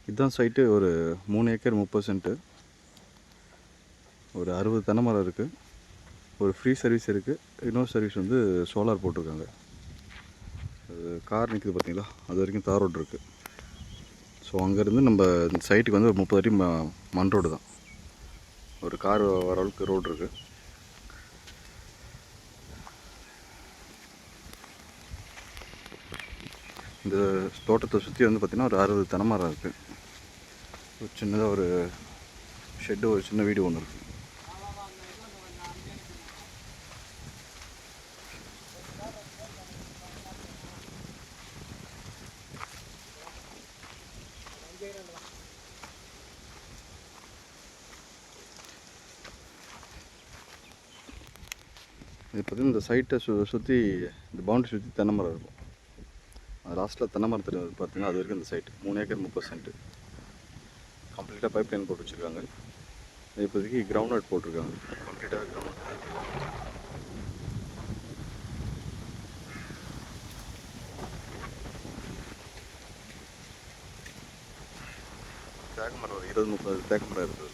இதுதான் சைட்டு. ஒரு 3 acre 30 cent. ஒரு 60 தென்னை மரம் இருக்குது. ஒரு ஃப்ரீ சர்வீஸ் இருக்குது. இன்னொரு சர்வீஸ் வந்து சோலார் போட்டிருக்காங்க. கார் நிற்குது பார்த்தீங்களா, அது வரைக்கும் தார் ரோடு இருக்குது. ஸோ அங்கேருந்து நம்ம இந்த சைட்டுக்கு வந்து ஒரு 30 அடி மண் ரோடு தான். ஒரு கார் வர அளவுக்கு ரோடு இருக்குது. இந்த தோட்டத்தை சுற்றி வந்து பார்த்திங்கன்னா ஒரு 60 தென்னை மரம் இருக்குது. ஒரு சின்னதாக ஒரு ஷெட்டு, ஒரு சின்ன வீடு ஒன்று இருக்குது. இது பார்த்திங்கன்னா இந்த சைட்டை சுற்றி, இந்த பவுண்டரி சுற்றி தென்னை மரம் இருக்கும். அது லாஸ்ட்டில் தென்னை மரத்தில் பார்த்திங்கன்னா அது வரைக்கும் இந்த சைட்டு 3 ஏக்கர் 30 சென்ட்டு. கம்ப்ளீட்டாக பைப் லைன் போட்டு வச்சுருக்காங்க. இப்போதைக்கு கிரவுண்ட் நட் போட்டிருக்காங்க. கம்ப்ளீட்டாக கிரவுண்ட் நட். தேக்கு மரம் ஒரு 20-30 தேக்கு மரம் இருக்குது.